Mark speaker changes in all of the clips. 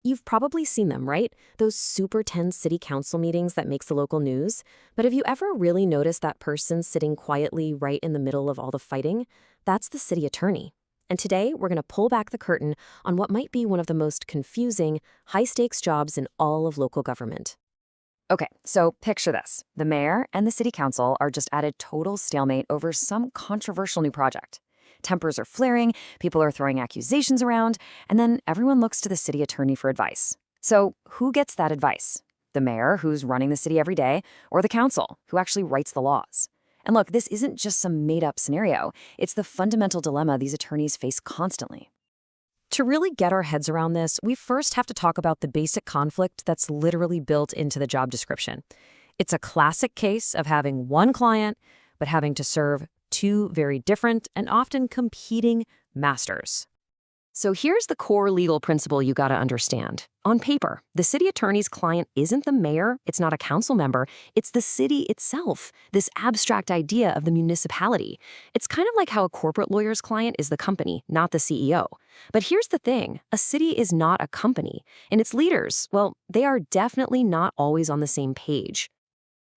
Speaker 1: You've probably seen them, right? Those super tense city council meetings that makes the local news. But have you ever really noticed that person sitting quietly right in the middle of all the fighting? That's the city attorney. And today, we're going to pull back the curtain on what might be one of the most confusing, high-stakes jobs in all of local government.
Speaker 2: Okay, so picture this. The mayor and the city council are just at a total stalemate over some controversial new project. Tempers are flaring, people are throwing accusations around, and then everyone looks to the city attorney for advice. So, who gets that advice? The mayor, who's running the city every day, or the council, who actually writes the laws? And look, this isn't just some made up scenario, it's the fundamental dilemma these attorneys face constantly.
Speaker 1: To really get our heads around this, we first have to talk about the basic conflict that's literally built into the job description. It's a classic case of having one client, but having to serve two very different and often competing masters. So here's the core legal principle you gotta understand. On paper, the city attorney's client isn't the mayor, it's not a council member, it's the city itself, this abstract idea of the municipality. It's kind of like how a corporate lawyer's client is the company, not the CEO. But here's the thing, a city is not a company, and its leaders, well, they are definitely not always on the same page.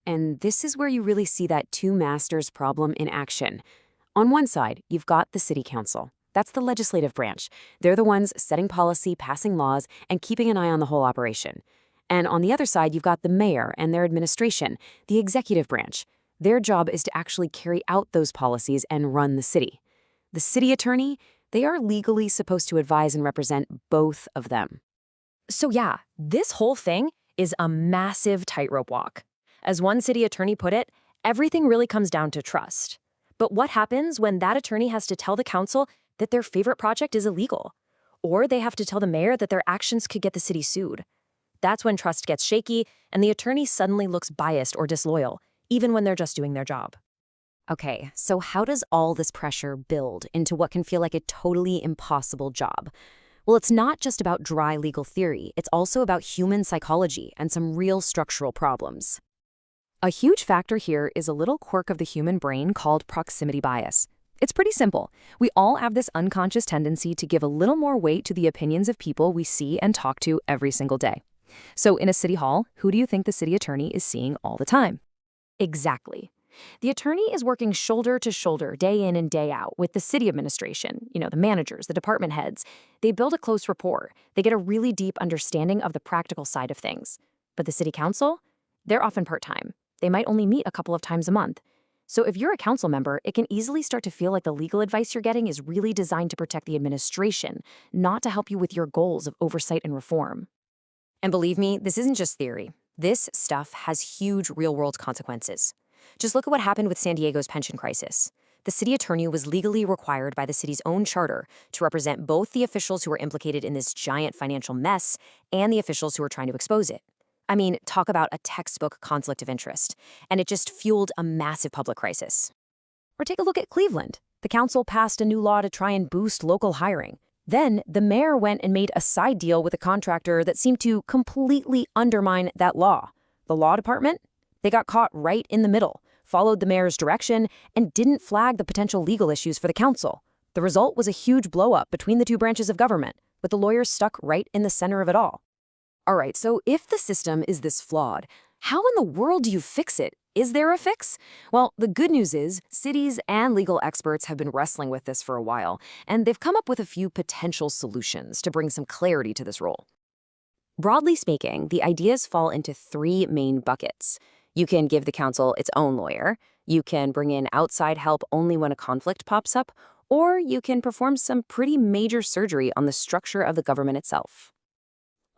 Speaker 1: And this is where you really see that two masters problem in action. On one side, you've got the city council. That's the legislative branch. They're the ones setting policy, passing laws, and keeping an eye on the whole operation. And on the other side, you've got the mayor and their administration, the executive branch. Their job is to actually carry out those policies and run the city. The city attorney, they are legally supposed to advise and represent both of them. So yeah, this whole thing is a massive tightrope walk. As one city attorney put it, everything really comes down to trust. But what happens when that attorney has to tell the council that their favorite project is illegal? Or they have to tell the mayor that their actions could get the city sued? That's when trust gets shaky and the attorney suddenly looks biased or disloyal, even when they're just doing their job. Okay, so how does all this pressure build into what can feel like a totally impossible job? Well, it's not just about dry legal theory, it's also about human psychology and some real structural problems. A huge factor here is a little quirk of the human brain called proximity bias. It's pretty simple. We all have this unconscious tendency to give a little more weight to the opinions of people we see and talk to every single day. So in a city hall, who do you think the city attorney is seeing all the time? Exactly. The attorney is working shoulder to shoulder, day in and day out, with the city administration, the managers, the department heads. They build a close rapport. They get a really deep understanding of the practical side of things. But the city council? They're often part-time. They might only meet a couple of times a month. So if you're a council member, it can easily start to feel like the legal advice you're getting is really designed to protect the administration, not to help you with your goals of oversight and reform. And believe me, this isn't just theory. This stuff has huge real-world consequences. Just look at what happened with San Diego's pension crisis. The city attorney was legally required by the city's own charter to represent both the officials who were implicated in this giant financial mess and the officials who were trying to expose it. I mean, talk about a textbook conflict of interest, and it just fueled a massive public crisis. Or take a look at Cleveland. The council passed a new law to try and boost local hiring. Then the mayor went and made a side deal with a contractor that seemed to completely undermine that law. The law department? They got caught right in the middle, followed the mayor's direction, and didn't flag the potential legal issues for the council. The result was a huge blow-up between the two branches of government, with the lawyers stuck right in the center of it all. All right, so if the system is this flawed, how in the world do you fix it? Is there a fix? Well, the good news is cities and legal experts have been wrestling with this for a while, and they've come up with a few potential solutions to bring some clarity to this role. Broadly speaking, the ideas fall into three main buckets. You can give the council its own lawyer, you can bring in outside help only when a conflict pops up, or you can perform some pretty major surgery on the structure of the government itself.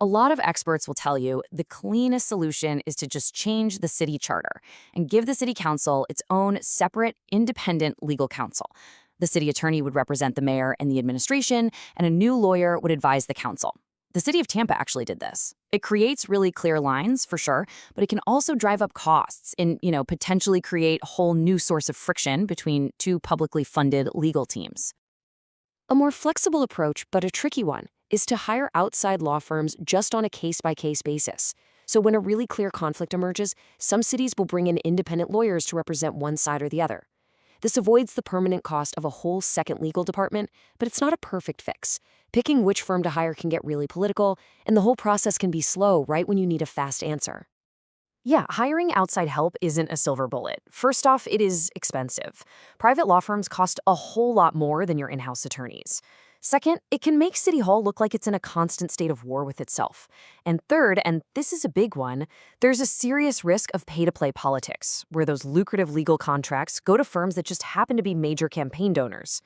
Speaker 1: A lot of experts will tell you the cleanest solution is to just change the city charter and give the city council its own separate, independent legal counsel. The city attorney would represent the mayor and the administration, and a new lawyer would advise the council. The city of Tampa actually did this. It creates really clear lines, for sure, but it can also drive up costs and, potentially create a whole new source of friction between two publicly funded legal teams. A more flexible approach, but a tricky one, is to hire outside law firms just on a case-by-case basis. So when a really clear conflict emerges, some cities will bring in independent lawyers to represent one side or the other. This avoids the permanent cost of a whole second legal department, but it's not a perfect fix. Picking which firm to hire can get really political, and the whole process can be slow right when you need a fast answer. Yeah, hiring outside help isn't a silver bullet. First off, it is expensive. Private law firms cost a whole lot more than your in-house attorneys. Second, it can make City Hall look like it's in a constant state of war with itself. And third, and this is a big one, there's a serious risk of pay-to-play politics, where those lucrative legal contracts go to firms that just happen to be major campaign donors.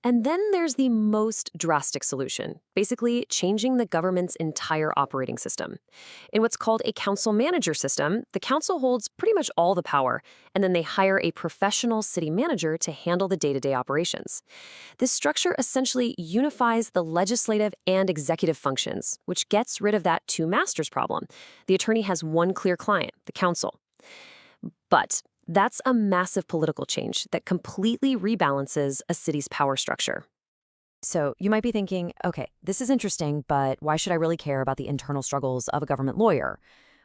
Speaker 1: And then there's the most drastic solution, basically changing the government's entire operating system. In what's called a council manager system, the council holds pretty much all the power, and then they hire a professional city manager to handle the day-to-day operations. This structure essentially unifies the legislative and executive functions, which gets rid of that two masters problem. The attorney has one clear client, the council. But that's a massive political change that completely rebalances a city's power structure. So you might be thinking, okay, this is interesting, but why should I really care about the internal struggles of a government lawyer?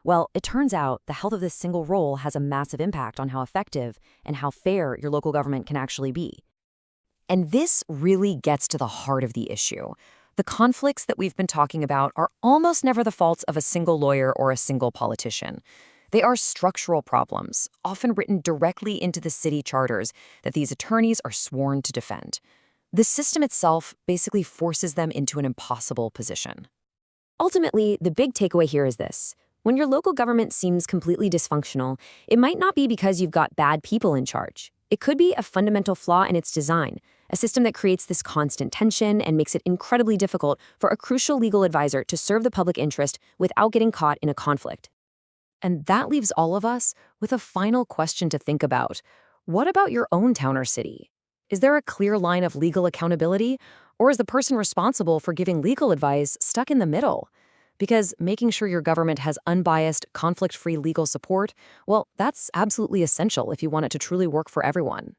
Speaker 1: Well, it turns out the health of this single role has a massive impact on how effective and how fair your local government can actually be. And this really gets to the heart of the issue. The conflicts that we've been talking about are almost never the faults of a single lawyer or a single politician. They are structural problems, often written directly into the city charters that these attorneys are sworn to defend. The system itself basically forces them into an impossible position. Ultimately, the big takeaway here is this. When your local government seems completely dysfunctional, it might not be because you've got bad people in charge. It could be a fundamental flaw in its design, a system that creates this constant tension and makes it incredibly difficult for a crucial legal advisor to serve the public interest without getting caught in a conflict. And that leaves all of us with a final question to think about. What about your own town or city? Is there a clear line of legal accountability, or is the person responsible for giving legal advice stuck in the middle? Because making sure your government has unbiased, conflict-free legal support, well, that's absolutely essential if you want it to truly work for everyone.